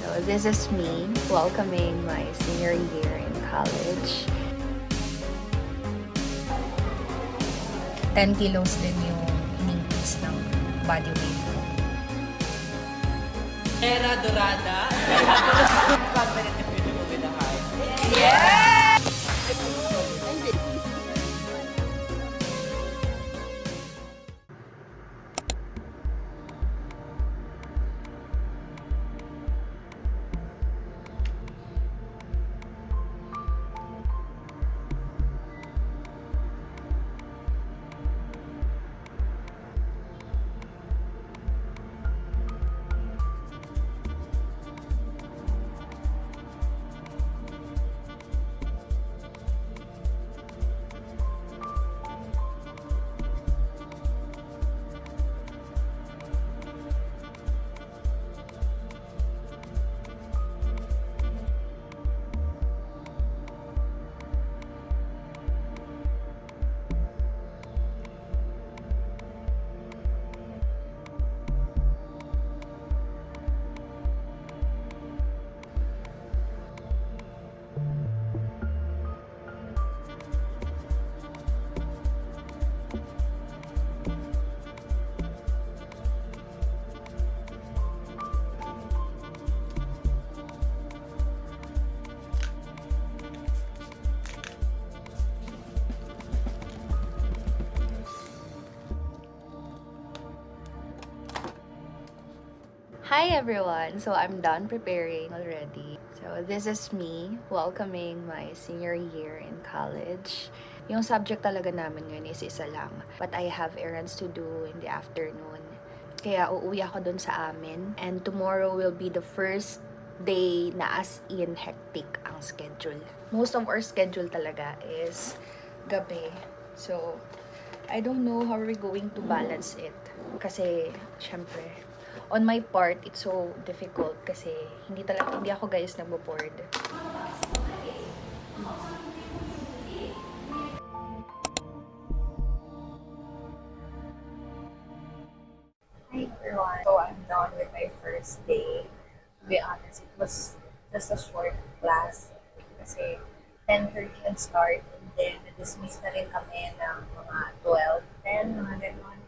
So this is me welcoming my senior year in college. 10 kilos din yung in-increase ng body weight ko. Era Dorada. Confident if you will be the height. Hi everyone! So I'm done preparing already. So this is me welcoming my senior year in college. Yung subject talaga namin ngayon is isa lang. But I have errands to do in the afternoon. Kaya uuwi ako dun sa amin. And tomorrow will be the first day na as in hectic ang schedule. Most of our schedule talaga is gabi. So I don't know how we're going to balance it. Kasi syempre on my part, it's so difficult kasi hindi ako guys nagbo-board. Hi everyone. So I'm done with my first day. To be honest, it was just a short class kasi 10:30 ang start and then na-dismiss na rin kami ng mga 12, 10, mga ganon.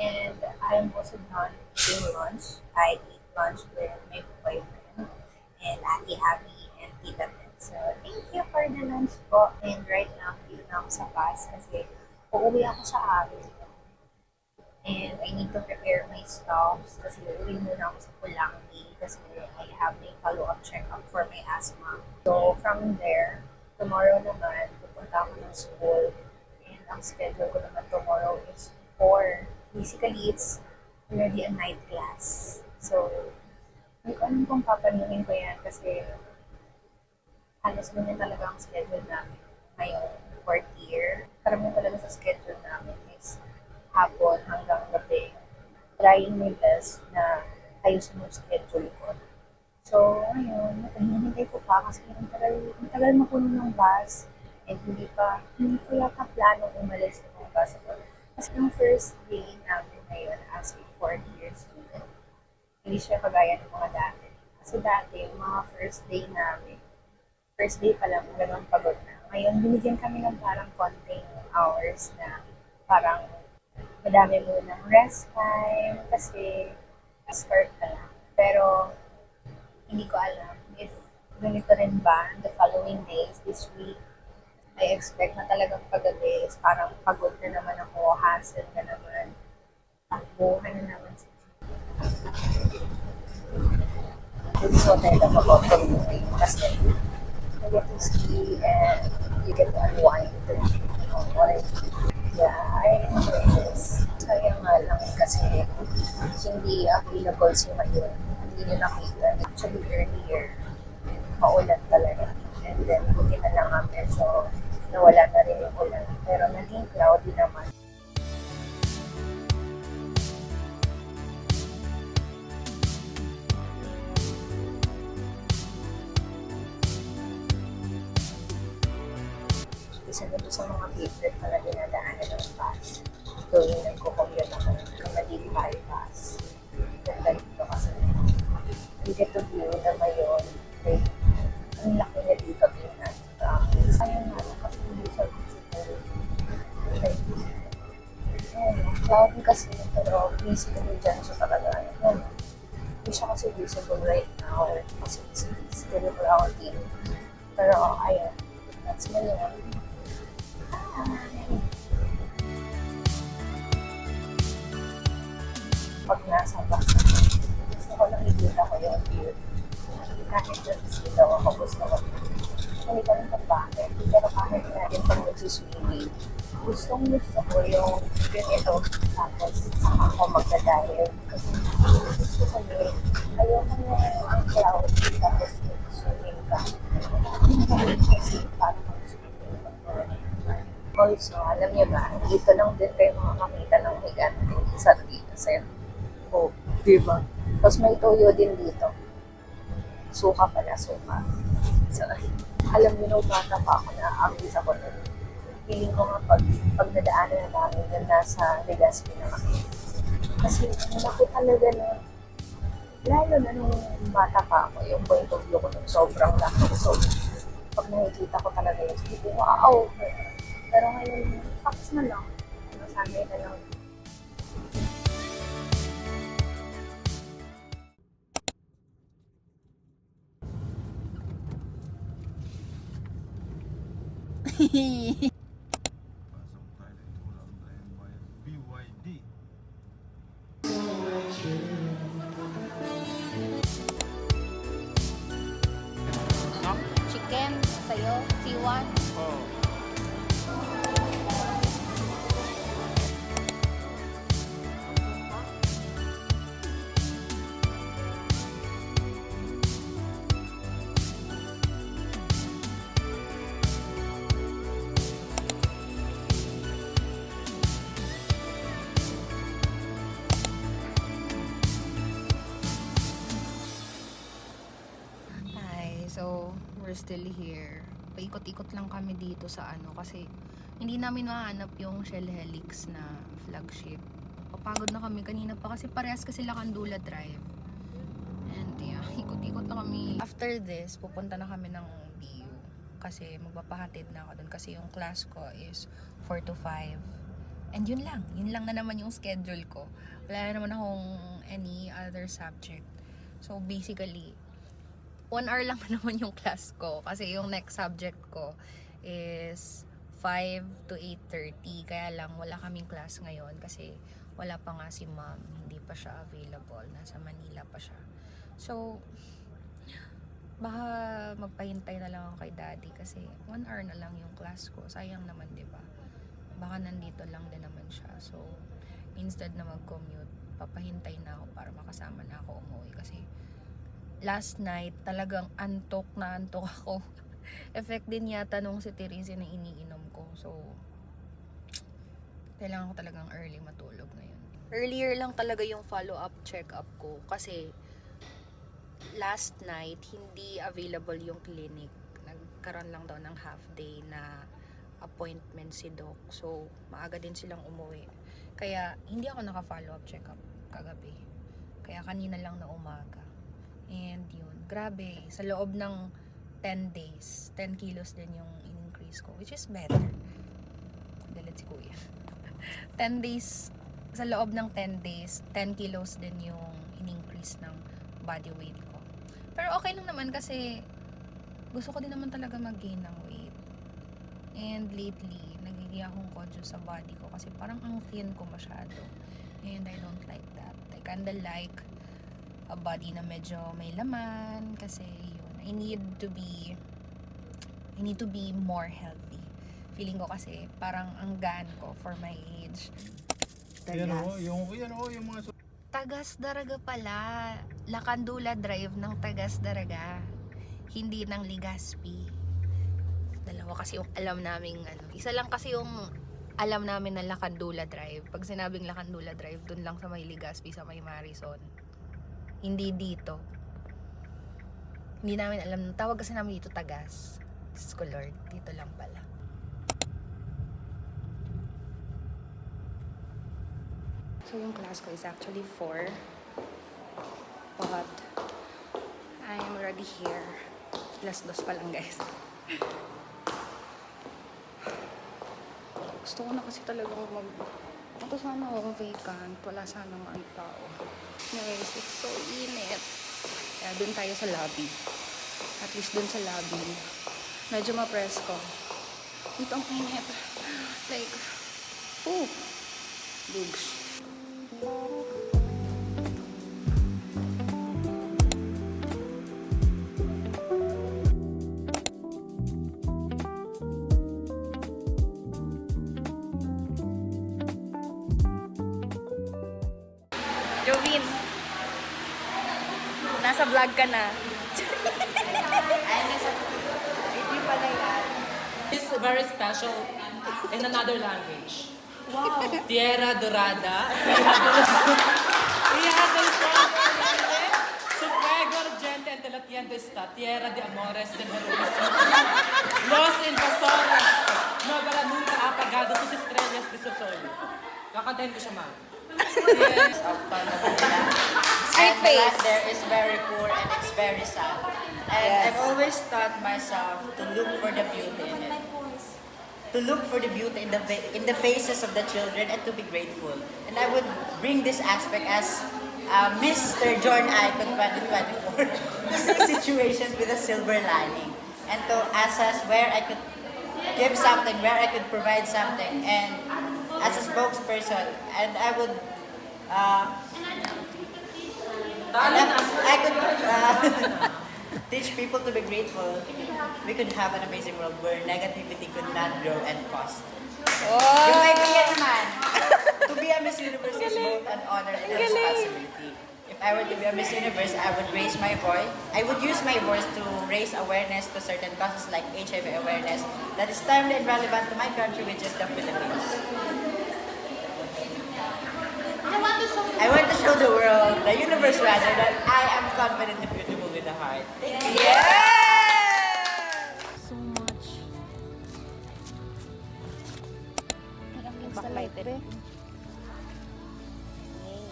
And I'm also done eating lunch. I ate lunch with my boyfriend and Ate Abby and Tita Ben. So, thank you for the lunch po. And right now, dito na ako sa bus kasi uuwi ako sa amin. And I need to prepare my stuffs kasi uuwi muna ako sa Pulangi kasi I have a follow-up check-up for my asthma. So, from there, tomorrow naman, pupunta ako ng school. And ang schedule ko naman tomorrow is 4. Basically, it's already a night class. So, hindi ko alam kung papanuhin ko yan kasi halos ganyan talaga ang schedule namin ngayong 4th year. Karamihan talaga sa schedule namin is hapon hanggang gabi. Trying my best na ayusin yung schedule ko. So, ayun, hinihintay ko pa kasi ang tagal mapuno ng bus and hindi ko yata plano umalis ng bus ko. Kasi yung first day namin ngayon as a 4th year student, hindi siya kagaya ng mga dati. Kasi dati, yung mga first day namin, first day pa lang, gano'n pagod na. Ngayon, binigyan kami ng parang konting hours na parang madami mo ng rest time kasi start pa lang. Pero, hindi ko alam if ganito rin ba the following days, this week, I expect na talagang paggabi is parang pagod na naman ako, hassle na naman, takbuhan na naman sa this is what I love about commuting kasi you get to see and you get to unwind. Yeah, I enjoy this. Sayang nga lang kasi hindi available si Mayun. Hindi nyo nakita. Actually earlier, maulan talaga. And then, buti na lang nga medyo nawala na rin yung ulan. Pero naging cloudy naman. Isa na to sa mga favorite na dinadaanan ng bus. Tuwing nagko-commute ako ng Kamading bypass. Ganda dito kasi you get to view the Dama yun. Like, ang laki na dito tingnan. Sayang nga lang kasi hindi siya visible. Like, cloudy kasi, pero basically dyan siya talaga. Yan. Hindi siya kasi visible right now kasi it's still cloudy. Pero, ayun. That's my one. Pag nasa bus, gusto ko nakikita ko yung view. Kahit dyan sila ako, gusto ko. Hindi ko rin kung bakit. Pero kahit natin pag nagsiswimming, gusto ko yung ganito. Tapos, saka ako magdadive. Kasi gusto ko yun. Ayoko na yung cloud. Tapos, swimming ka. Kasi parang mag-swimming ka. Also, alam niyo ba, dito lang din kayo makakita ng higanting sardinas. Ayan. Oh, diba? Tapos may toyo din dito. Suka pala, suka. So, alam niyo nung bata pa ako na amis ako nun. Feeling ko nga pag nadaanan na namin yun nasa Legazpi na kami. Kasi malaki talaga na, lalo na nung bata pa ako, yung point of view ko nung sobrang laki. So, pag nakikita ko talaga yun, sabi ko, wow! Pero ngayon, facts na lang. Sanay na lang. BYD. Chicken, sa'yo, C1. Oh. Hi, so we're still here. Paikot-ikot lang kami dito sa ano kasi hindi namin mahanap yung Shell Helix na flagship. Papagod na kami kanina pa kasi parehas kasi Lacandula Drive. And yeah, ikot-ikot na kami. After this, pupunta na kami ng BU kasi magpapahatid na ako doon kasi yung class ko is 4 to 5. And yun lang na naman yung schedule ko. Wala na naman akong any other subject. So basically, 1 hour lang naman yung class ko kasi yung next subject ko is 5 to 8:30. Kaya lang wala kaming class ngayon kasi wala pa nga si ma'am, hindi pa siya available, nasa Manila pa siya. So baka magpahintay na lang ako kay daddy kasi 1 hour na lang yung class ko, sayang naman, di ba? Baka nandito lang din naman siya. So instead na mag-commute, papahintay na ako para makasama na ako umuwi kasi last night, talagang antok na antok ako. Effect din yata nung si Teresa na iniinom ko. So, kailangan ko talagang early matulog ngayon. Earlier lang talaga yung follow-up check-up ko. Kasi, last night, hindi available yung clinic. Nagkaroon lang daw ng half day na appointment si doc. So, maaga din silang umuwi. Kaya, hindi ako naka-follow-up check-up kagabi. Kaya, kanina lang na umaga. And yun, grabe, sa loob ng 10 days, 10 kilos din yung in-increase ko, which is better. Dalit si kuya. 10 days, sa loob ng 10 days, 10 kilos din yung in-increase ng body weight ko. Pero okay lang naman kasi gusto ko din naman talaga mag-gain ng weight. And lately, nagiging akong conscious sa body ko kasi parang ang thin ko masyado. And I don't like that. I kinda like a body na medyo may laman kasi yun, I need to be more healthy. Feeling ko kasi parang ang gaan ko for my age. Yan o, yung mga Tagas Daraga pala. Lacandula Drive ng Tagas Daraga. Hindi ng Legazpi. Dalawa kasi yung alam naming ano. Isa lang kasi yung alam namin na Lacandula Drive. Pag sinabing Lacandula Drive, dun lang sa may Legazpi, sa may Marison. Hindi dito. Hindi namin alam. Tawag kasi namin dito Tagas. Diyos ko Lord, dito lang pala. So yung class ko is actually 4. But I'm already here. Last dos pa lang, guys. Gusto ko na kasi talagang Ito sana ako vacant. Wala sanang ang tao. Guys, it's so init. Kaya dun tayo sa lobby. At least dun sa lobby. Medyo ma-press ko. Dito ang init. Like, bugs. Jovin, nasa vlog ka na. It's very special in another language. Wow. Tierra Dorada. Tierra del Sol. Su fuego argente ante la tienda está. Tierra de amores del heroísmo. Los invasores no habrá nunca apagado sus estrellas de su sol. Kakantahin ko siya, ma'am. Yes, of Manila. Straight And the life face. there is very poor and it's very sad. And I've always taught myself to look for the beauty in it. To look for the beauty in the faces of the children and to be grateful. And I would bring this aspect as Mr. John Icon 2024 to see situations with a silver lining and to assess where I could give something, where I could provide something. And as a spokesperson, and I would I could teach people to be grateful. We could have an amazing world where negativity could not grow and foster. Yung idea naman, to be a Miss Universe is both an honor and a responsibility. If I were to be a Miss Universe, I would raise my voice. I would use my voice to raise awareness to certain causes like HIV awareness that is timely and relevant to my country, which is the Philippines. I want to show the world, the universe rather, that I am confident and beautiful with a heart. So much. Backlighted.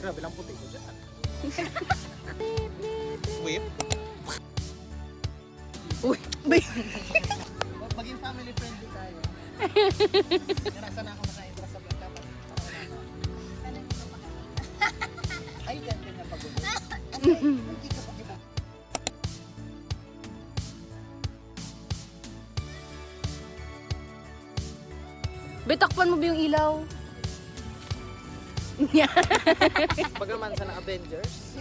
Grabe lang puti ko dyan. Whip? Uy, Maging family friendly tayo. Nasa na ako naka-interest sa vlog dapat. Ay, dyan din na pag-ulo. Hindi ka pag-iba. Bitakpan mo ba yung ilaw? Pagaman sa Avengers.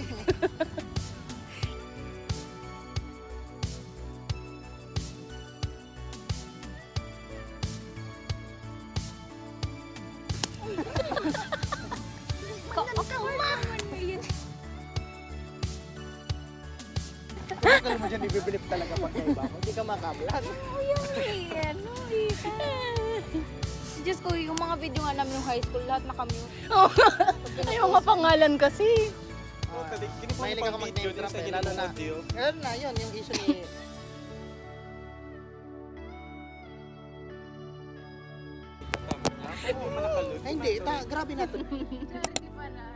Kung mo dyan, ibibilip talaga pag kaiba mo. Hindi ka makablog. Diyos ko, yung mga video nga namin yung high school, lahat nakamute. Ayaw nga pangalan kasi. Mahilig ako mag-name drop eh, lalo na. Lalo na, yun, yung issue ni... Ay, hindi, grabe na to. Charity pa na.